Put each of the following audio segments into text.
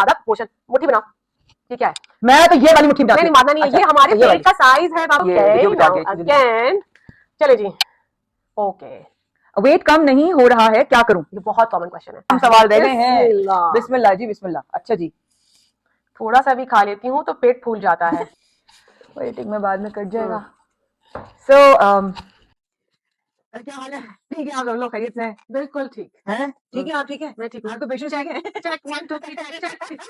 ज्यादा पोर्शन, मुट्ठी बनाओ। ये क्या है? मैं तो ये वाली मुट्ठी बनाती नहीं मानना नहीं है, ये हमारे पेट का साइज है बाबू। अगेन चले जी। ओके, वेट कम नहीं हो रहा है, क्या करूं? ये बहुत कॉमन क्वेश्चन है। हम सवाल दे रहे हैं। बिस्मिल्लाह जी बिस्मिल्लाह। अच्छा जी, थोड़ा सा भी खा लेती हूँ तो पेट फूल जाता है। वेटिंग में बाद में कट जाएगा। सो क्या हाल है? ठीक है, आप लोग खैरियत से हैं? बिल्कुल ठीक हैं? ठीक है, आप ठीक है? मैं ठीक हूँ। आपको पेशेंस चेक है? Check 1 2 3 check.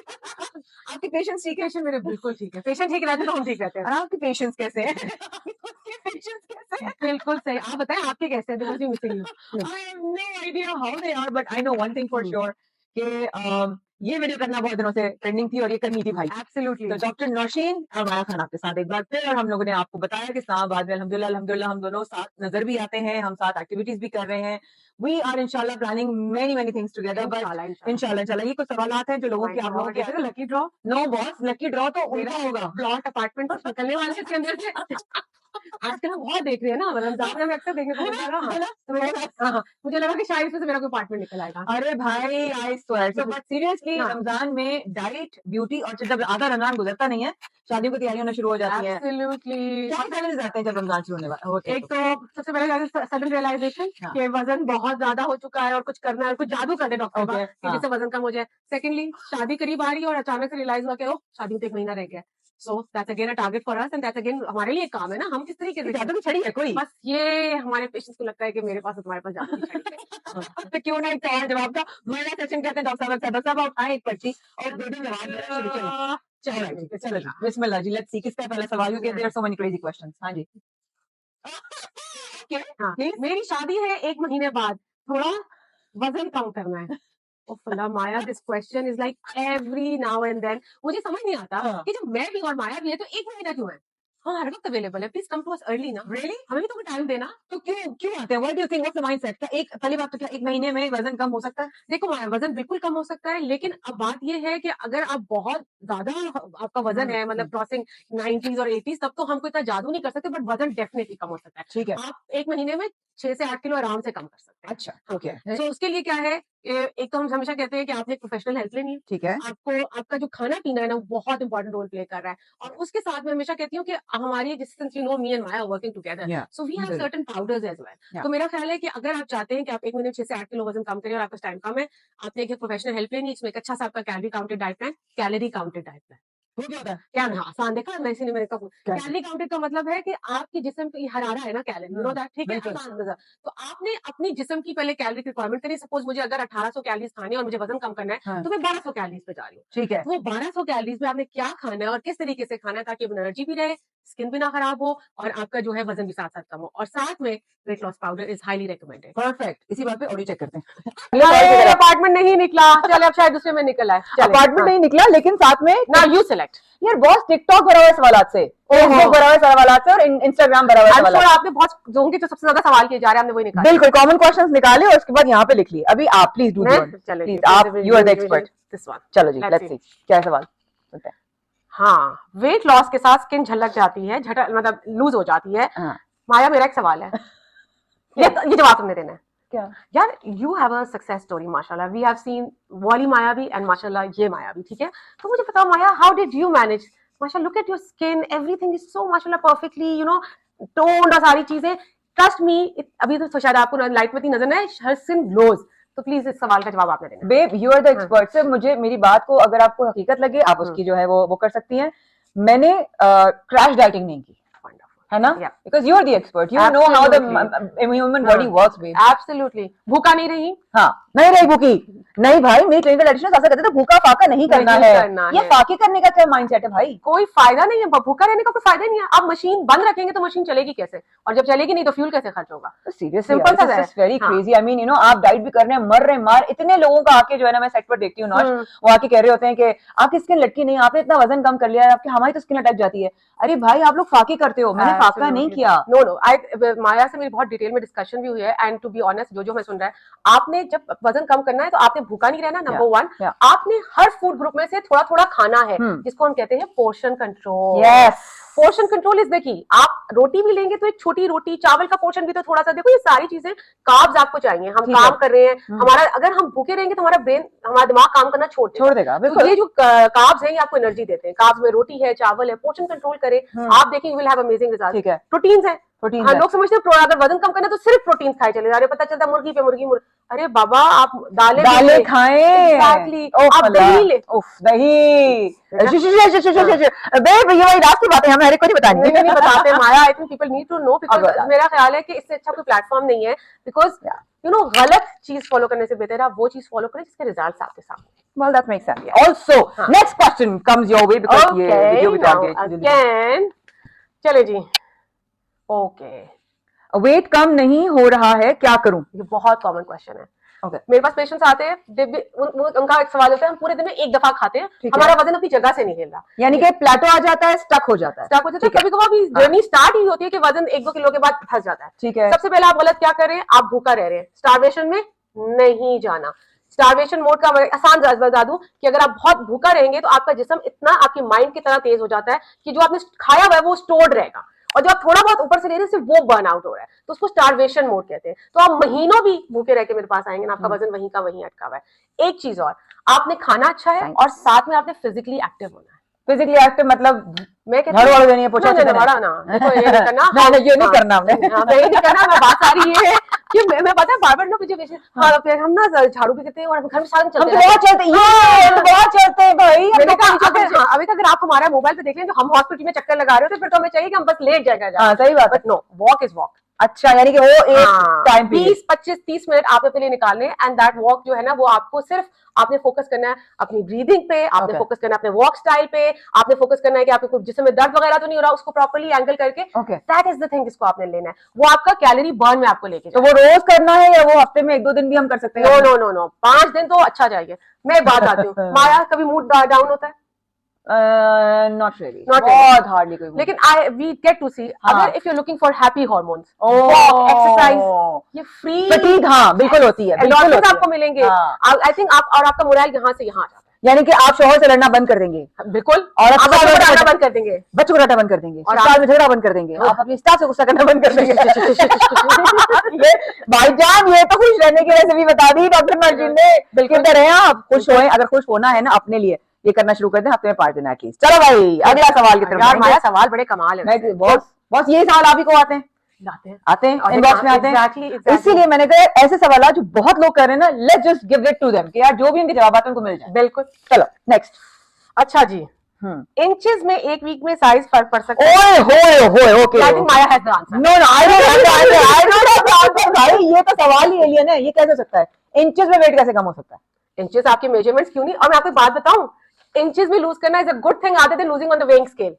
आपके पेशेंस ठीक है? पेशेंट मेरे बिल्कुल ठीक है। पेशेंट ठीक रहते तो हम ठीक रहते हैं। और आपके पेशेंस कैसे हैं? पेशेंस कैसे हैं? बिल्कुल सही। आप बताएं आपके कैसे हैं? Because you missing you. I have no idea how they are, but I know one thing for sure कि ये वीडियो करना बहुत दिनों से ट्रेंडिंग थी और ये करनी थी भाई। एब्सोल्युटली। तो डॉक्टर नौशीन और माया खान आपके साथ एक बार फिर, और हम लोगों ने आपको बताया कि इस्लामाबाद में अल्हम्दुलिल्लाह हम दोनों साथ नजर भी आते हैं, हम साथ एक्टिविटीज भी कर रहे हैं। वी आर इंशाल्लाह planning many things together, but इंशाल्लाह ये कुछ सवाल हैं जो लोगों की आप लोगों के lucky draw. No boss, lucky draw तो उनका होगा। प्लॉट अपार्टमेंट कुछ निकलने वाले हैं इसके अंदर से। आजकल हम बहुत देख रहे हैं ना, रमजान में अक्सर देखने को मिलता है ना। तो मुझे लगा कि शायद इसमें से मेरा कोई अपार्टमेंट निकल आएगा। अरे भाई I swear, so but seriously हाँ। रमजान में डाइट, ब्यूटी, और जब आधा रमजान गुजरता नहीं है, शादियों की तैयारियां होना शुरू हो जाती हैं। एब्सोल्युटली। क्या चैलेंजेस आते हैं जब रमजान शुरू होने वाला होता है? एक तो सबसे पहले सडन रियलाइजेशन हाँ। कि वजन बहुत ज्यादा हो चुका है और कुछ करना है, कुछ जादू कर दे डॉक्टर Okay, कि हाँ। जिससे वजन कम हो जाए। सेकंडली, शादी करीब आ रही है और अचानक से रियलाइज हुआ कि ओ शादी में 1 महीना रह गया। So that's again a target for us and that's again हमारे लिए एक काम है ना, हम किस तरीके से जादू की छड़ी है कोई? बस ये हमारे पेशेंट्स को लगता है कि मेरे पास और तुम्हारे पास जादू की छड़ी है। तो क्यों ना एक सवाल जवाब का मेरा सेशन कहते हैं। डॉक्टर साहब आप आए एक पर्ची और दो दिन जवाब देना शुरू करें। चलो चलो जी, बिस्मिल्लाह जी, लेट्स सी किसका पहला सवाल, क्योंकि there are so many crazy questions. हाँ जी। हाँ, मेरी शादी है 1 महीने बाद, थोड़ा वजन कम करना है। Oh Maya, this question is like every now and then. मुझे समझ नहीं आता हाँ। कि जब मैं भी और माया भी है तो 1 महीना क्यों है? हाँ, हर वक्त अवेलेबल है। Please come to us early ना। Really? हमें भी तो टाइम देना। तो क्यों क्यों आते हैं? What do you think, what's the mindset? क्या एक पहली बात तो क्या 1 महीने में वजन कम हो सकता है? देखो माया, वजन बिल्कुल कम हो सकता है, लेकिन अब बात ये है कि अगर आप बहुत ज्यादा आपका वजन है, मतलब क्रॉसिंग 90s और 80s, तब तो हम कोई इतना जादू नहीं कर सकते, बट वजन डेफिनेटली कम हो सकता है। ठीक है। आप 1 महीने में 6 से 8 किलो आराम से कम कर सकते हैं। अच्छा, ओके। तो उसके लिए क्या है, एक तो हम हमेशा कहते हैं कि आपने एक प्रोफेशनल हेल्प लेनी है। ठीक है। आपको आपका जो खाना पीना है ना, वो बहुत इंपॉर्टेंट रोल प्ले कर रहा है। और उसके साथ मैं हमेशा कहती हूँ कि हमारी, since you know me and Maya working together, Yeah. So we have certain powders as well. Yeah. तो मेरा ख्याल है कि अगर आप चाहते हैं कि आप 1 महीने में 6 से 8 किलो वजन कम करें और आपका टाइम कम है, आपने एक प्रोफेशनल हेल्प लेनी है। इसमें एक अच्छा सा आपका calorie counted diet plan, calorie counted diet plan. हो क्या होता है? क्या ना आसान देखा मैं, इसीलिए मैंने कहा क्या? कैलोरी काउंटेड का मतलब है कि आपके जिस्म की हरारा है ना, कैलोरी, यू नो दैट, ठीक है, बिल्कुल। आसान नजर। तो आपने अपनी जिस्म की पहले कैलोरी की रिक्वायरमेंट करी। सपोज मुझे अगर 1800 कैलोरीज खानी है और मुझे वजन कम करना है, हाँ। तो मैं 1200 कैलोरीज पे जा रही हूँ। ठीक है। तो वो 1200 कैलोरीज में आपने क्या खाना है और किस तरीके से खाना है, ताकि एनर्जी भी रहे, स्किन भी ना खराब हो और आपका जो है वजन भी साथ साथ कम हो। और साथ में weight loss powder is highly recommended. Perfect. इसी बात पे ऑडियो चेक करते हैं। अपार्टमेंट नहीं निकला, चले अब शायद दूसरे में निकला है। अपार्टमेंट नहीं निकला, लेकिन साथ में ना यू सिलेक्ट। यार बॉस, टिकटॉक भरा हुआ है सवालात से, फेसबुक भरा हुआ है सवालात से, और इंस्टाग्राम भरा हुआ है सवालात से। आपने बहुत जो होंगे, जो सबसे ज्यादा सवाल किए जा रहे हैं, हमने वही निकाले। बिल्कुल, कॉमन क्वेश्चंस निकाले और उसके बाद यहाँ पे लिख लिए। अभी आप प्लीज डू द प्लीज, आप you are the expert. This one. चलो जी, लेट्स सी क्या है सवाल। हाँ, वेट लॉस के साथ स्किन झलक जाती है, मतलब लूज हो जाती है। माया, मेरा एक सवाल है, ये जवाब तुमने देना है। क्या यार, you have a success story माशाल्लाह, वी हैव सीन वाली माया भी एंड माशाल्लाह ये माया भी, ठीक है। तो मुझे बताओ माया, हाउ डिड यू मैनेज? माशाल्लाह, look at your skin, everything is so माशाल्लाह परफेक्टली, यू नो, टोन्ड और सारी चीजें। ट्रस्ट मी, अभी तो शायद आपको लाइट में इतनी नजर ना, हर स्किन ग्लोज। तो प्लीज इस सवाल का जवाब आपने देना। Babe, you are the expert. Sir मुझे, मेरी बात को अगर आपको हकीकत लगे, आप उसकी जो है वो कर सकती हैं। मैंने क्रैश डाइटिंग नहीं की, है ना, because you are the expert, you know how the human body works. Absolutely. भूखा नहीं रही? हाँ, नहीं रही भूखी। नहीं भाई, मेरी क्लिनिकल डाइटिशियन ऐसा कहते थे, भूखा फाका नहीं करना है। ये फाके करने का क्या माइंडसेट है भाई? कोई फायदा नहीं है, भूखा रहने का कोई फायदा नहीं है। आप मशीन बंद रखेंगे तो मशीन चलेगी कैसे, और जब चलेगी नहीं तो फ्यूल कैसे खर्च होगा? सीरियसली सिंपल सा है, very crazy. I mean, you know, आप डाइट भी कर रहे हैं, मर रहे मार। इतने लोगों का आके जो है ना, मैं सेट पर देखती हूँ नौश, वो आके कह रहे होते हैं कि आपकी स्किन लटकी नहीं, आपने इतना वजन कम कर लिया है, आपकी हमारी तो स्किन अटक जाती है। अरे भाई, आप लोग फाके करते हो, मैंने फाका नहीं किया। नो, माया से मेरी बहुत डिटेल में डिस्कशन भी हुई है, एंड टू बी ऑनेस्ट, जो मैं सुन रहा है, आपने जब वजन कम करना है तो आपने भूखा नहीं रहना, नंबर 1। आपने हर फूड ग्रुप में से थोड़ा थोड़ा खाना है, जिसको हम कहते हैं portion control. Yes, portion control is the key. आप रोटी भी लेंगे तो एक छोटी रोटी, चावल का पोर्शन भी तो थोड़ा सा, देखो ये सारी चीजें कार्ब्स आपको चाहिए। हम ठीक है। काम कर रहे हैं, हमारा अगर हम भूखे रहेंगे तो हमारा ब्रेन, हमारा दिमाग काम करना छोड़ देगा। तो बिल्कुल। ये जो कार्ब्स हैं ये आपको एनर्जी देते हैं। कार्ब्स में रोटी है, चावल है, पोर्शन कंट्रोल करें, आप देखेंगे विल हैव अमेजिंग रिजल्ट। ठीक है। प्रोटीन्स है, प्रोटीन हाँ, लोग समझते हैं अगर वजन कम करना है तो सिर्फ प्रोटीन खाए चले जा रहे हैं, पता चलता है मुर्गी पे मुर्गी अरे बाबा आप दालें खाएं। एग्जैक्टली, आप दही ले, दही भैया वही रात की बातें हमें हर एक को नहीं बतानी। नहीं बताते Maya. I think people need to know, because मेरा ख्याल है कि इससे अच्छा कोई प्लेटफॉर्म नहीं है, बिकॉज यू नो गलत चीज फॉलो करने से बेहतर है आप वो चीज फॉलो करें जिसके रिजल्ट आपके सामने। Well, that makes sense. Also, next question comes your way because ये वीडियो भी तो आगे again, चले जी। ओके, वेट कम नहीं हो रहा है, क्या करूं? ये बहुत कॉमन क्वेश्चन है। Okay. मेरे पास पेशेंट्स आते हैं, उनका एक सवाल होता है, हम पूरे दिन में एक दफा खाते हैं, हमारा वजन अपनी जगह से नहीं हिल रहा, यानी कि प्लेटो आ जाता है, स्टक हो जाता है। कभी कभी जर्नी स्टार्ट ही होती है कि वजन 1-2 किलो के बाद फंस जाता है। ठीक है। सबसे पहले आप गलत क्या कर रहे हैं, आप भूखा रह रहे हैं, स्टारवेशन में नहीं जाना। स्टारवेशन मोड का आसान बता दूं कि अगर आप बहुत भूखा रहेंगे तो आपका जिस्म इतना आपके माइंड की तरह तेज हो जाता है कि जो आपने खाया हुआ है वो स्टोर्ड रहेगा, और जो आप थोड़ा बहुत ऊपर से ले रहे हैं वो बर्न आउट हो रहा है, तो उसको स्टारवेशन मोड कहते हैं। तो आप महीनों भी भूखे रह के मेरे पास आएंगे ना, आपका वजन वहीं का वहीं अटका हुआ है। एक चीज और, आपने खाना अच्छा है और साथ में आपने फिजिकली एक्टिव होना है। फिजिकली एक्टिव मतलब मैं कहती झाड़ू वाड़ू नहीं है, पोछा ना, देखो ये नहीं करना, ये नहीं करना हमने, ये नहीं करना। मैं बात आ रही है कि मैं पता है बार-बार ना मुझे हम ना झाड़ू भी करते हैं और घर में सारा दिन चलते हैं, बहुत चलते हैं भाई। मैंने कहा अभी तक अगर आप हमारा मोबाइल पे देख लें जो हम हॉस्पिटल में चक्कर लगा रहे हो तो फिर तो हमें चाहिए कि हम बस लेट जाएगा। सही बात, but no, walk is walk. अच्छा, यानी कि वो एक टाइम 20-25-30 मिनट आप अपने लिए निकालने, एंड दैट वॉक जो है ना वो आपको सिर्फ आपने फोकस करना है अपनी ब्रीदिंग पे, आपने फोकस करना है अपने वॉक स्टाइल पे, आपने फोकस करना है कि आपके कुछ जिस्म में दर्द वगैरह तो नहीं हो रहा, उसको प्रॉपर्ली एंगल करके, दैट इज द थिंग जिसको आपने लेना है। वो आपका कैलोरी बर्न में आपको लेके, तो वो रोज करना है या वो हफ्ते में 1-2 दिन भी हम कर सकते हैं? नो 5 दिन तो अच्छा जाएगा। मैं एक बात आती हूँ माया, कभी मूड डाउन होता है? Not really. बहुत hardly कोई। लेकिन we get to see अगर if you're looking for happy hormones, walk, exercise, ये free fatigue, हाँ बिल्कुल होती है, बिल्कुल होती है, आपको मिलेंगे। I think आप और आपका मोरल यहाँ से यहाँ आ जाता है, यानी कि आप शोहर से लड़ना बंद कर देंगे, बिल्कुल, और आप बच्चों को डांटना बंद कर देंगे, बच्चों को डांटना बंद कर देंगे, और आप में झगड़ा बंद कर देंगे, आप अपनी स्टाफ से गुस्सा करना बंद कर देंगे। भाईजान ये तो खुश रहने की रेसिपी बता दी डॉक्टर नरजीन ने, बिल्कुल तरह हैं आप, खुश होएं, अगर खुश होना है ना अपने लिए, ये करना शुरू कर दें हफ्ते में 5 दिन एटलीस्ट। चलो भाई अगला सवाल की तरफ। यार माया सवाल बड़े कमाल है, बॉस यही सवाल आप ही को आते हैं इनबॉक्स में आते हैं, इसीलिए मैंने कहा ऐसे सवाल जो बहुत लोग कर रहे हैं ना, let's just give it to them कि यार जो भी उनके जवाब उनको मिल जाए। बिल्कुल, चलो नेक्स्ट। अच्छा जी, इंचेस में एक वीक में साइज फर्क पड़ सकता है? Okay, I think Maya has the answer. No I don't have the answer भाई, ये तो सवाल ही एलियन है, ये कैसे हो सकता है? इंचेस में वेट कैसे कम हो सकता है? इंचेस आपके मेजरमेंट्स क्यों नहीं? और मैं आपको बात बताऊं, इंचेस में लूज करना is a good thing other than losing on the weighing scale.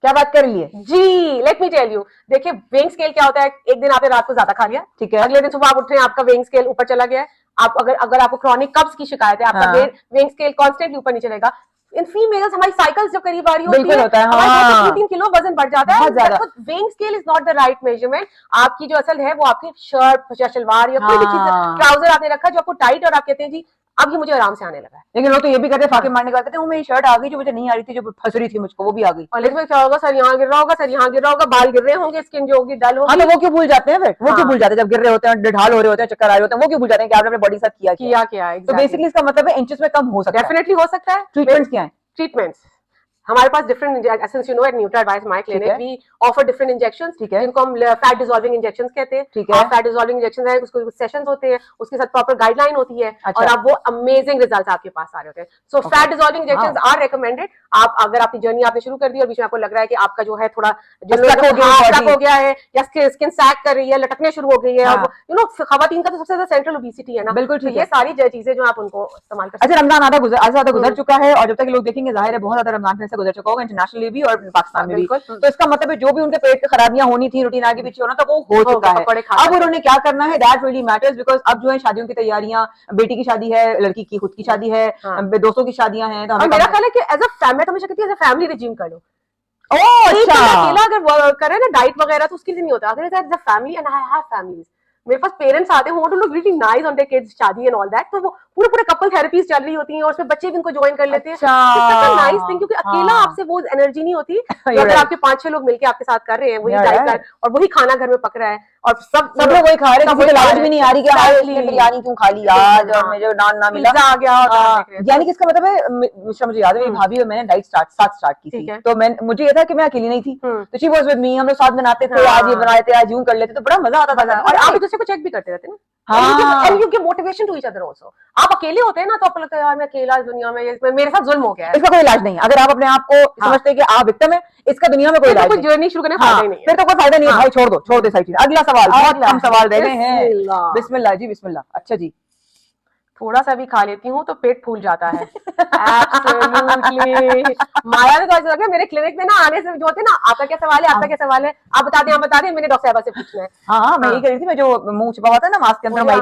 क्या बात कर लिए जी, लेट मी टेल यू। देखिए वेइंग स्केल क्या होता है, एक दिन आपने रात को ज्यादा खा लिया, ठीक है, अगले दिन सुबह आप उठ रहे हैं आपका वेइंग स्केल ऊपर चला गया है। आप अगर आपको क्रॉनिक कब्ज की शिकायत है, आपका वेइंग स्केल कांस्टेंटली ऊपर नहीं चलेगा। इन फीमेल्स हमारी साइकिल्स जब करीब आ रही होती है, 2-3 किलो वजन बढ़ जाता है। Weighing scale is not the right measurement. आपकी जो असल है वो आपकी शर्ट या शलवार या कोई भी चीज, ट्राउजर आपने रखा जो आपको टाइट और आप कहते हैं जी अब ये मुझे आराम से आने लगा है। लेकिन लोग तो ये भी कहते हैं, फाके मारने कहते हैं मेरी शर्ट आ गई जो मुझे नहीं आ रही थी, जो फंस रही थी मुझको, वो भी आ गई। और लेकिन क्या होगा, सर यहाँ गिर रहा होगा, सर यहाँ गिर रहा होगा, बाल गिर रहे होंगे, स्किन जो होगी डल होगी। तो वो क्यों भूल जाते हैं फिर? वो क्यों भूल जाते हैं जब गिर रहे होते हैं, ढाल हो रहे होते हैं, चक्कर आ रहे होते हैं, वो क्यों भूल जाते हैं कि आपने अपने बॉडी के साथ किया है? तो बेसिकली इसका मतलब है इंचेस में कम हो सकता है। डेफिनेटली हो सकता है। ट्रीटमेंट्स क्या है? ट्रीटमेंट्स हमारे पास different, essence you know at Nutra advice my clinic we offer different injections, जिनको हम फैट डिसॉल्विंग इंजेक्शंस कहते हैं। ठीक है, फैट डिसॉल्विंग इंजेक्शन है, उसको सेशंस होते हैं, उसके साथ प्रॉपर गाइडलाइन होती है, और अब वो अमेजिंग रिजल्ट्स आपके पास आ रहे होते हैं। So fat dissolving injections are recommended. आप अगर आपकी जर्नी आपने शुरू कर दी और बीच में आपको लग रहा है कि आपका जो है थोड़ा स्टक हो गया है या स्किन सैग कर रही है, लटकने शुरू हो गई है, यू नो खवातीन का तो सबसे ज्यादा सेंट्रल ओबेसिटी है ना, बिल्कुल। ये सारी चीजें जो आप उनको इस्तेमाल कर। अच्छा, रमजान आधा गुजर चुका है, और जब तक लोग देखेंगे जाहिर है बहुत ज्यादा रमजान से गुजर चुका होगा इंटरनेशनल भी और पाकिस्तान में भी, तो इसका मतलब है जो भी उनके पेट की खराबियां होनी थी, रूटीन आगे पीछे होना था, वो हो चुका है। अब उन्होंने क्या करना है, दैट रियली मैटर्स, बिकॉज अब जो है शादियों की तैयारियां, बेटी की शादी है, लड़की की खुद की शादी है, दोस्तों की शादियां हैं, तो मेरा ख्याल है कि एज अ फैमिली तो हमेशा कहती है एज अ फैमिली रिजीम कर लो। अच्छा, अकेला अगर करे ना डाइट वगैरह तो उसके लिए नहीं होता। अगर as a family, and I have families, मेरे पास पेरेंट्स आते हैं who want to look really nice on their kids शादी एंड ऑल दैट, तो पूरे पूरे कपल थेरेपीज चल रही होती हैं और उसमें बच्चे भी इनको ज्वाइन कर लेते हैं। अच्छा नाइस थिंग, क्योंकि अकेला हाँ। आपसे वो एनर्जी नहीं होती जो You're अगर right. आपके 5-6 लोग मिलके आपके साथ कर रहे हैं वही You're जाकर right. और वही खाना घर में पक रहा है और सब सब लोग वही खा रहे हैं, सब किसी को वही खा लालच रहे भी नहीं हैं। आ रही कि हाय Exactly. उसने बिरयानी क्यों खा ली आज और हाँ। मुझे नान ना मिला। पिज्जा आ गया और आप देख रहे हैं। यानी कि इसका मतलब है मुझे याद है मेरी भाभी और मैंने डाइट साथ स्टार्ट की ठीक थी, है। तो मैं मुझे ये था कि मैं अकेली नहीं थी, तो शी वाज विद मी, हम लोग साथ बनाते थे, आज ये हाँ। बनाए थे, आज यूं कर लेते, तो बड़ा मजा आता था। और आप एक दूसरे को चेक भी करते रहते हैं ना। हाँ। And you give motivation to each other also. आप अकेले होते हैं ना तो आपको लगता है यार मैं अकेला इस दुनिया में, मेरे साथ जुल्म हो गया है। इसका कोई इलाज नहीं है। अगर आप अपने आप को समझते हैं कि आप विक्टिम है, इसका दुनिया में कोई इलाज नहीं। जर्नी शुरू करने का फायदा ही नहीं है। फिर तो कोई फायदा नहीं है भाई, छोड़ दो सारी चीज। अगला सवाल, बहुत कम सवाल रह गए हैं। बिस्मिल्लाह। बिस्मिल्लाह जी बिस्मिल्लाह। अच्छा जी, थोड़ा सा भी खा लेती हूँ तो पेट फूल जाता है। Absolutely. माया ने तो ऐसा लगा मेरे क्लिनिक में ना आने से जो होते हैं ना, आपका क्या सवाल है, आपका क्या सवाल है, आप बता दें, मैंने डॉक्टर साहबा से पूछना है। हाँ मैं यही कह रही थी, मैं जो मुंह छुपा हुआ था ना मास्क के अंदर, वही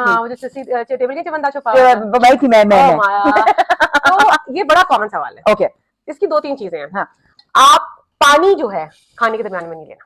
टेबल नीचे बंदा छुपा हुआ था। वही थी मैं। माया, तो ये बड़ा कॉमन सवाल है। ओके, इसकी 2-3 चीजें हैं। हाँ। आप पानी जो है खाने के दरमियान में नहीं लेना,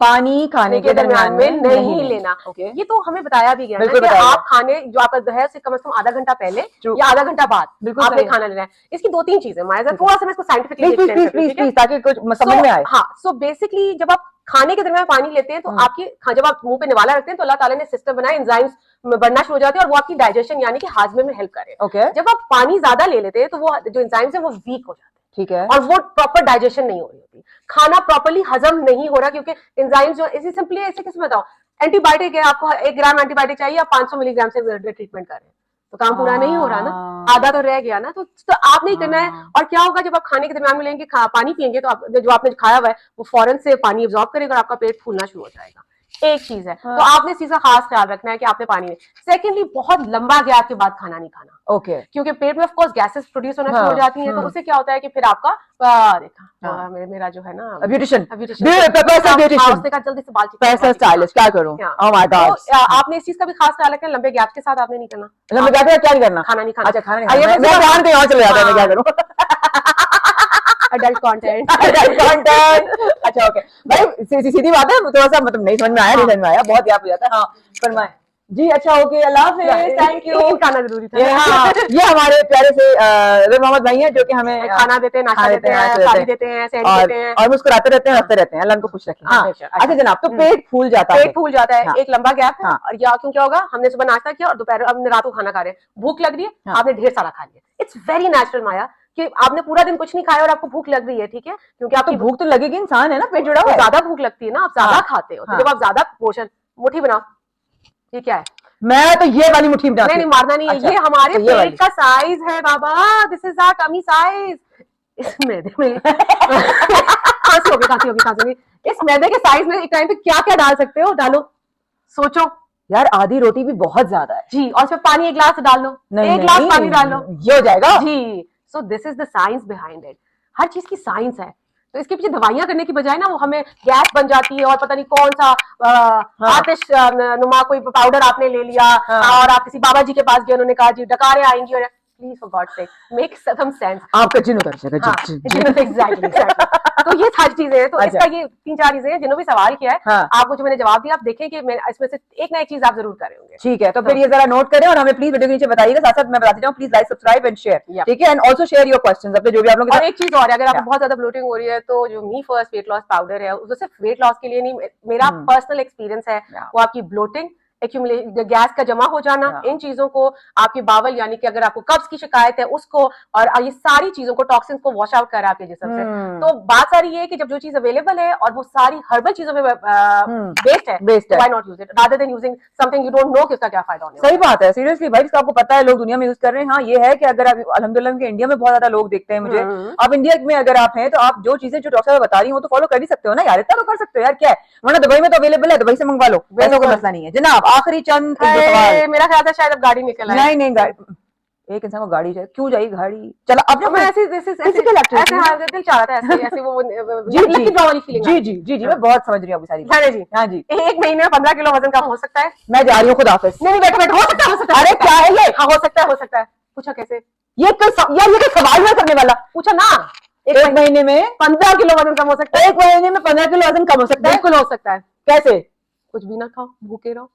पानी खाने के दरमियान में नहीं लेना। ओके, ये तो हमें बताया भी गया है बिल्कुल ना कि बताया आप खाने जो आपका है उससे कम से कम आधा घंटा पहले True. या आधा घंटा बाद बिल्कुल आपने सही है। खाना लेना है। इसकी 2-3 चीजें माया, थोड़ा सा मैं इसको साइंटिफिकली एक्सप्लेन करती हूं, ठीक है? ताकि कुछ समझ में आए। हाँ, सो बेसिकली जब आप खाने के दरमियान पानी लेते हैं तो आपकी जब आप मुंह पे निवाला रखते हैं तो अल्लाह ताला ने सिस्टम बनाया, एंजाइम्स बढ़ना शुरू हो जाते हैं और वो आपकी डाइजेशन यानी कि हाजमे में हेल्प करे। ओके, जब आप पानी ज्यादा ले लेते हैं तो वो जो एंजाइम्स है वो वीक हो जाते हैं, ठीक है, और वो प्रॉपर डाइजेशन नहीं हो रही होती, खाना प्रॉपर्ली हजम नहीं हो रहा, क्योंकि एंजाइम्स जो इसी सिंपली ऐसे कैसे बताओ, एंटीबायोटिक है, आपको 1 ग्राम एंटीबायोटिक चाहिए, आप 500 मिलीग्राम से ट्रीटमेंट कर रहे हैं तो काम पूरा नहीं हो रहा ना, आधा तो रह गया ना। तो आप नहीं करना है। और क्या होगा जब आप खाने के दरमियान में लेंगे पानी पियेंगे तो आप जो आपने खाया हुआ है वो फौरन से पानी एब्जॉर्ब करेगा और आपका पेट फूलना शुरू हो जाएगा। एक चीज है, तो आपने इस चीज का खास ख्याल रखना है कि आपने पानी नहीं। सेकेंडली, बहुत लंबा गैप के बाद खाना नहीं खाना, ओके, क्योंकि पेट में ऑफ कोर्स गैसेस प्रोड्यूस होना शुरू हो जाती हैं, तो उससे क्या होता है कि फिर आपका देखा मेरा जो है ना ब्यूटिशियन जल्दी से बाल पैसा स्टाइलिश क्या करूं। ओह माय गॉड, आपने इस चीज का भी खास ख्याल रखना है, लंबे गैप के साथ आपने नहीं करना। लंबे गैप में क्या नहीं करना, खाना नहीं खाना। अच्छा खाना नहीं खाना, मैं ध्यान कहीं और चले जाता है, मैं क्या करूं। अडल्ट कंटेंट अच्छा ओके भाई, सीधी बात है, थोड़ा सा मतलब नहीं समझ में आया, नहीं समझ में आया, बहुत गैप हो जाता है। हाँ फरमाए जी। अच्छा ओके, अल्लाह हाफिज़, थैंक यू। खाना जरूरी था। ये हमारे प्यारे से रज़ा मोहम्मद भाई हैं जो कि हमें खाना देते हैं, नाश्ता देते हैं, साड़ी देते हैं, सैंडविच देते हैं और मुस्कुराते रहते हैं, हंसते रहते हैं, अल्लाह उनको खुश रखे। हाँ अच्छा जनाब, तो पेट फूल जाता है, पेट फूल जाता है, एक लंबा गैप है। हाँ। और या क्यों क्या होगा, हमने सुबह नाश्ता किया और दोपहर हमने रात को खाना खा रहे हैं, भूख लग रही है, आपने ढेर सारा खा लिया। इट्स वेरी नेचुरल माया कि आपने पूरा दिन कुछ नहीं खाया और आपको भूख लग रही है, ठीक है, क्योंकि आपकी भूख तो लगेगी, इंसान है ना, पेट जुड़ा हुआ है, ज्यादा भूख लगती है ना, आप ज्यादा खाते हो, तो जब आप ज्यादा पोर्शन मुट्ठी बनाओ, ये क्या है, मैं तो ये वाली मुट्ठी बनाती हूं। नहीं मारना नहीं है, ये हमारे पेट का साइज है बाबा, this is our tummy size. इस मैदे में खांसी होगी। इस मैदे के साइज में एक टाइम पे क्या क्या डाल सकते हो, डालो, सोचो यार, आधी रोटी भी बहुत ज्यादा है जी, और फिर पानी 1 गिलास डाल लो, 1 गिलास पानी डाल लो, ये हो जाएगा जी। So this is the science behind it, हर चीज की साइंस है। तो इसके पीछे दवाइयां करने की बजाय ना वो हमें गैस बन जाती है और पता नहीं कौन सा आतिश नुमा कोई पाउडर आपने ले लिया, और आप किसी बाबा जी के पास गए, उन्होंने कहा जी डकारें आएंगी, और please for god sake make some sense, आपका जिन उतर जाएगा। एग्जैक्टली। तो ये सारी चीजें हैं, तो इसका ये 3-4 चीजें हैं जिन्होंने भी सवाल किया है, आपको जो मैंने जवाब दिया, आप देखें कि मैं इसमें से एक ना एक चीज आप जरूर कर रहे होंगे। ठीक है, तो फिर ये जरा नोट करें और हमें प्लीज वीडियो के नीचे बताइएगा, साथ साथ मैं बताती जाऊं, please like subscribe and share, ठीक है, and also share your questions अपने जो भी आप लोग। और एक चीज और, अगर आपको बहुत ज्यादा ब्लोटिंग हो रही है तो जो मी फर्स्ट वेट लॉस पाउडर है, वो सिर्फ वेट लॉस के लिए नहीं, मेरा पर्सनल एक्सपीरियंस है, वो आपकी ब्लोटिंग, गैस का जमा हो जाना, इन चीजों को, आपकी बावल यानी कि अगर आपको कब्ज की शिकायत है उसको, और ये सारी चीजों को, टॉक्सिन्स को वॉश आउट कर आपके जिस्म से। तो बात सारी ये है कि जब जो चीज अवेलेबल है और वो सारी हर्बल चीजों में बेस्ड है, why not use it rather than using something you don't know कि उसका क्या फायदा होने वाला है। सही बात है, सीरियसली भाई, जिसका आपको पता है लोग दुनिया में यूज कर रहे हैं। हाँ ये है कि अगर आप अल्हम्दुलिल्लाह के इंडिया में बहुत ज्यादा लोग देखते हैं मुझे, आप इंडिया में अगर आप हैं तो आप जो चीजें जो डॉक्टर बता रही हो तो फॉलो कर ही सकते हो ना यार, इतना तो कर सकते हो यार, क्या है, वरना दुबई में तो अवेलेबल है, दुबई से मंगवा लो, ऐसा कोई मसला नहीं है। जनाब आखिरी चंद मेरा ख्याल था शायद अब गाड़ी निकल आए। नहीं गाड़ी, एक इंसान को गाड़ी चाहिए, क्यों चाहिए गाड़ी, चला अब मैं ऐसे दिल चाह रहा था ऐसे वो वाली फीलिंग। जी मैं बहुत समझ रही हूँ आपकी सारी जी। हाँ जी, 1 महीने में 15 किलो वजन कम हो सकता है। मैं जा रही हूँ, खुद हाफिज। नहीं बैठो, हो सकता है। अरे क्या है ये, हाँ हो सकता है। पूछा कैसे, ये कोई सवाल है करने वाला, पूछा ना। 1 महीने में 15 किलो वजन कम हो सकता है। 1 महीने में 15 किलो वजन कम हो सकता है, बिल्कुल हो सकता है। कैसे, कुछ भी ना खाओ, भूखे रहो,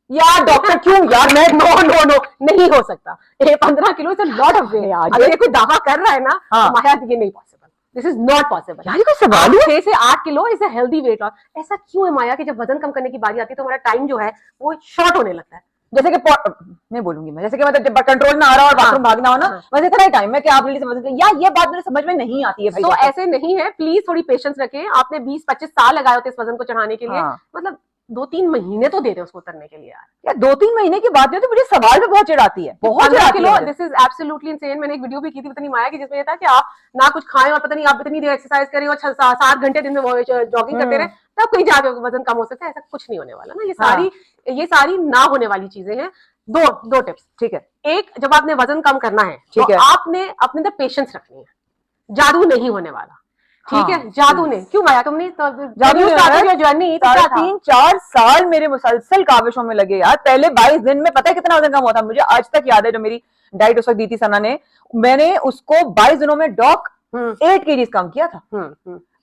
यार डॉक्टर क्यों यार, मैं नो नो नो, नहीं हो सकता। ये 15 kilo is a lot of weight यार, अगर ये कोई दावा कर रहा है ना, हाँ। तो माया ये नहीं possible, this is not possible. यार ये कोई सवाल है? 6 से 8 kilo is a healthy weight loss. ऐसा क्यों है माया कि जब वजन कम करने की बारी आती है तो हमारा टाइम जो है वो शॉर्ट होने लगता है। जैसे कि नहीं बोलूंगी मैं, जैसे कि मतलब जब कंट्रोल में आ रहा हो और बाथरूम भागना हो ना, हाँ। बस इतना ही टाइम है कि आप नहीं समझ सकते। यार ये बात मेरे समझ में नहीं आती है भाई। तो ऐसे नहीं है, प्लीज थोड़ी पेशेंस रखें। आपने 20-25 साल लगाए होते इस वजन को चढ़ाने के लिए, हाँ। मतलब 2-3 महीने तो दे दे उसको उतरने के लिए यार। यार 2-3 महीने की बात नहीं तो मुझे सवाल पे बहुत चिढ़ाती है, बहुत 15 चिढ़ाती किलो, है मुझे। This is absolutely insane. मैंने एक वीडियो भी की थी पता नहीं माया की, जिसमें ये था कि आप ना कुछ खाएं और पता नहीं आप इतनी देर एक्सरसाइज करें और 7 घंटे दिन में जॉगिंग करते रहे, तब कहीं जाके वजन कम हो सकता है। ऐसा कुछ नहीं होने वाला ना। ये सारी ना होने वाली चीजें हैं। दो टिप्स, ठीक है। एक, जब आपने वजन कम करना है ठीक तो है। आपने अपने अंदर पेशेंस रखनी है। जादू नहीं होने वाला, ठीक है? हाँ, जादू नहीं। क्यों माया, तुमने जादू जर्नी 3-4 साल मेरे मुसलसल काविशों में लगे यार। पहले 22 दिन में पता है कितना वजन कम हुआ था? मुझे आज तक याद है, जो मेरी डाइट उस वक्त दी थी सना ने, मैंने उसको 22 दिनों में डॉक 8 kg कम किया था,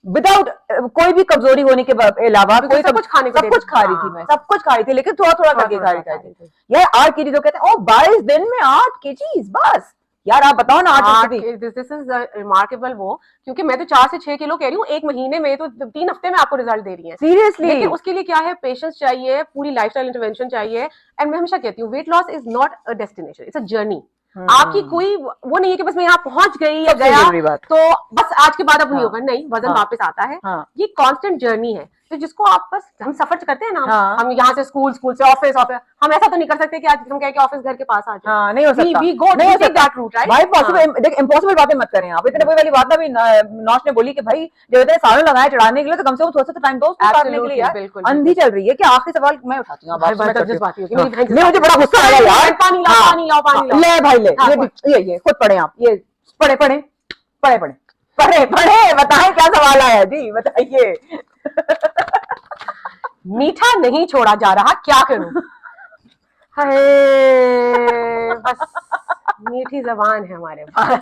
विदाउट कोई भी कमजोरी होने के अलावा। कोई सब कुछ खाने को सब कुछ खा रही थी मैं, सब कुछ खा रही थी, लेकिन थोड़ा थोड़ा करके खा रही थी। यार 8 kg तो कहते हैं, 22 दिन में 8 kg बस। यार आप बताओ ना, दिस इज रिमार्केबल। वो क्योंकि मैं तो 4 से 6 किलो कह रही हूँ एक महीने में, तो 3 हफ्ते में आपको रिजल्ट दे रही है सीरियसली। लेकिन उसके लिए क्या है, पेशेंस चाहिए, पूरी लाइफस्टाइल इंटरवेंशन चाहिए। एंड मैं हमेशा कहती हूँ, weight loss is not a destination, it's a journey. आपकी कोई वो नहीं है कि बस मैं यहाँ पहुंच गई या गया तो बस आज के बाद अब नहीं होगा, नहीं, वजन वापस आता है। ये कांस्टेंट जर्नी है। तो जिसको आप बस, हम सफर करते हैं ना, हम यहाँ से स्कूल से ऑफिस, हम ऐसा तो नहीं कर सकते कि आज हम कहें कि ऑफिस घर के पास आ जाए। नहीं हो सकता। वी गो नहीं टेक दैट रूट, राइट? भाई पॉसिबल, देख इम्पॉसिबल बातें मत करें आप। इतने कोई वाली बात ना भी नौश ने बोली कि भाई जब इतने सालों लगाए चढ़ाने के लिए, तो कम से कम थोड़ा सा टाइम दो उसको काटने के लिए। बिल्कुल अंधी चल रही है। क्या आखिरी सवाल मैं उठाती हूँ, मुझे बड़ा गुस्सा आया यार। पानी लाओ, पानी लाओ, पानी लाओ। ले भाई ले, ये खुद पढ़े आप, ये पढ़े बताएं क्या सवाल आया जी, बताइए। मीठा नहीं छोड़ा जा रहा, क्या करूं? बस मीठी जबान है हमारे पास।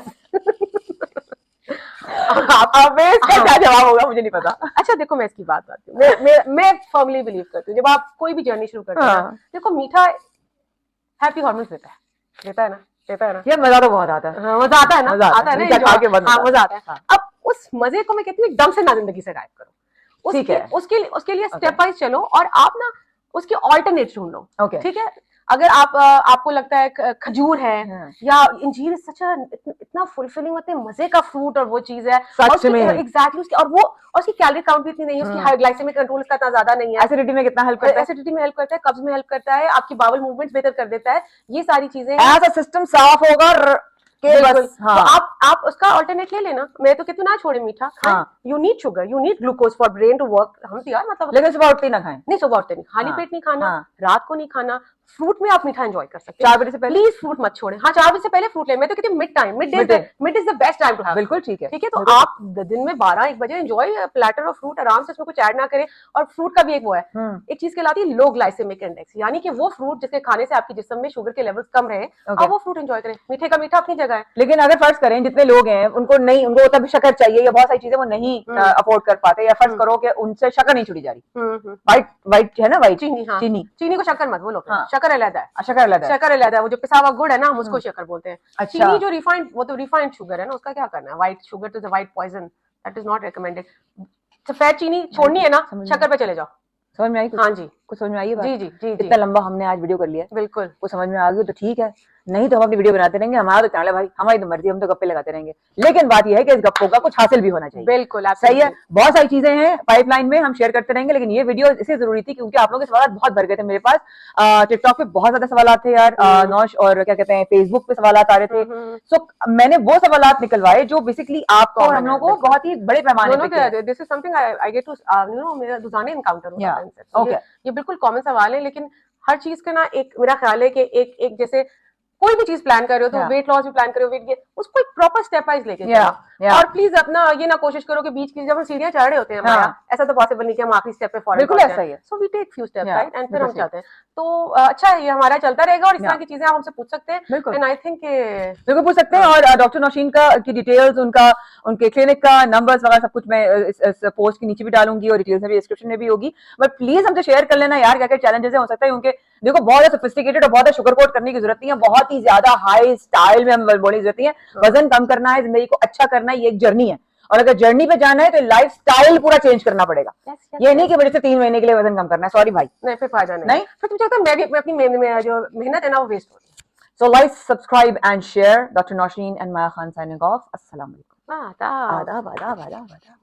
अब इसका क्या जवाब होगा मुझे नहीं पता। अच्छा देखो, मैं इसकी बात करती हूँ। मैं फर्मली बिलीव करती हूँ, जब आप कोई भी जर्नी शुरू करते हैं, देखो मीठा हैप्पी हार्मोन्स देता है ना। ये मजा तो बहुत आता है। मजा आता है ना, आता है ना, मजा आता है। हाँ। अब उस मजे को मैं कहती हूँ एकदम से ना जिंदगी से गायब करो। उसके लिए स्टेप वाइज चलो, और आप ना उसके ऑल्टरनेट ढूंढ लो, ठीक है? अगर आपको लगता है खजूर है या इंजीर, सच इतना फुलफिलिंग होते हैं, मजे का फ्रूट, और वो चीज है एग्जैक्टली उसकी, और उसकी कैलोरी काउंट भी इतनी नहीं है, उसकी हाई ग्लाइसेमिक कंट्रोल इसका इतना ज्यादा नहीं है। एसिडिटी में कितना हेल्प करता है? एसिडिटी में हेल्प करता है, कब्ज में हेल्प करता है, आपकी बावल मूवमेंट्स बेहतर कर देता है। ये सारी चीजें एज अ सिस्टम साफ होगा बस। हाँ। तो आप उसका ऑल्टरनेट ले लेना। मैं तो कहती हूँ ना छोड़े मीठा, you need sugar, you need glucose for brain to work. हम तो यार मतलब, लेकिन सुबह उठते ना खाएं, नहीं सुबह उठते नहीं, खाली पेट नहीं खाना, रात को नहीं खाना। फ्रूट में आप मीठा एंजॉय कर सकते हैं 4 बजे से पहले, प्लीज फ्रूट मत छोड़े। हाँ 4 बजे से पहले फ्रूट ले। मैं तो कहती हूँ mid is the best time to have. बिल्कुल ठीक है, तो आप दिन में 12-1 बजे एंजॉय प्लेटर ऑफ फ्रूट आराम से, उसमें कुछ ऐड ना करें। और फ्रूट का भी एक वो है, एक चीज कहलाती है लो ग्लाइसेमिक इंडेक्स, यानी कि वो फ्रूट जिसके खाने से आपके जिस्म में शुगर के लेवल्स कम रहे, आप वो फ्रूट एंजॉय करें। मीठे का मीठा अपनी जगह है, लेकिन अगर फर्ज करें जितने लोग हैं उनको तब शक्कर चाहिए, या बहुत सारी चीजें वो नहीं अफोर्ड कर पाते, या फर्ज करो कि उनसे शक्कर नहीं छुड़ी जा रही, व्हाइट है ना, व्हाइट चीनी को शक्कर मत बोलो, शक्कर अलग है, शक्कर अलग है। वो जो पिसा हुआ गुड़ है ना, हम उसको शक्कर बोलते हैं। अच्छा। चीनी जो रिफाइंड, वो तो रिफाइंड शुगर है ना, उसका क्या करना है? व्हाइट शुगर तो white poison, that is not recommended. सफेद चीनी छोड़नी है ना, शक्कर पे चले जाओ। समझ में आई? हाँ जी, कुछ समझ में आई है बात? जी। इतना लंबा हमने आज वीडियो कर लिया, बिल्कुल कुछ समझ में आ गई तो ठीक है, नहीं तो हम अपनी वीडियो बनाते रहेंगे। हमारा तो चैनल है भाई, हमारी तो मर्जी, हम तो गप्पे लगाते रहेंगे। लेकिन बात यह है कि इस गप्पों का कुछ हासिल भी होना चाहिए। बिल्कुल सही है। बहुत सारी चीजें हैं पाइपलाइन में, हम शेयर करते रहेंगे, लेकिन ये वीडियो इसलिए जरूरी थी क्योंकि आप लोगों के सवाल बहुत भर गए थे मेरे पास। टिकटॉक पे बहुत ज्यादा सवाल थे यार, नौश, और क्या कहते हैं, फेसबुक पे सवाल आ रहे थे। सो मैंने वो सवाल निकलवाए जो बेसिकली आपको और हम लोगों को बहुत ही बड़े पैमाने पे, this is something I get to मेरा रोजाना इनकाउंटर होता है इनसे। ये बिल्कुल कॉमन सवाल है, लेकिन हर चीज का ना एक, मेरा ख्याल है कि एक जैसे कोई भी चीज प्लान कर रहे हो, तो वेट लॉस भी प्लान करो, वेट गेन, उसको एक प्रॉपर स्टेप वाइज लेके चलो। और प्लीज अपना ये ना कोशिश करो कि बीच की जब हम सीढ़ियां चढ़ रहे होते हैं, ऐसा तो पॉसिबल नहीं कि हम आखिरी स्टेप पे फॉलो करते हैं। बिल्कुल ऐसा ही है। So we take few steps, right, and फिर हम चलते हैं। तो अच्छा, ये हमारा चलता रहेगा, और इस तरह की चीजें आप हमसे पूछ सकते हैं, एंड आई थिंक बिल्कुल पूछ सकते हैं। और डॉक्टर नौशीन की डिटेल्स, उनका उनके क्लिनिक का नंबर्स वगैरह सब कुछ मैं इस पोस्ट के नीचे भी डालूंगी और डिटेल्स में भी डिस्क्रिप्शन में भी होगी। बट प्लीज हमसे शेयर कर लेना यार, क्या क्या चैलेंजेस है, हो सकता है उनके देखो बहुत ज्यादा सोफिस्टिकेटेड और बहुत ज्यादा शुगर कोट करने की जरूरत नहीं है, बहुत ही ज्यादा हाई स्टाइल में हम बोलने की जरूरत नहीं है। वजन कम करना है, जिंदगी को अच्छा करना है, ये एक जर्नी है, और अगर जर्नी पे जाना है तो लाइफ स्टाइल पूरा चेंज करना पड़ेगा। ये नहीं कि वजह से 3 महीने के लिए वजन कम करना है, सॉरी भाई, नहीं फिर फायदा नहीं। नहीं? फिर मुझे लगता है मैं भी अपनी जो मेहनत है ना वो वेस्ट होती है। So like, subscribe and share. Dr. Nosheen and Maya Khan signing off. Assalamu alaikum. आदाब। आदाब आदाब आदाब आदाब।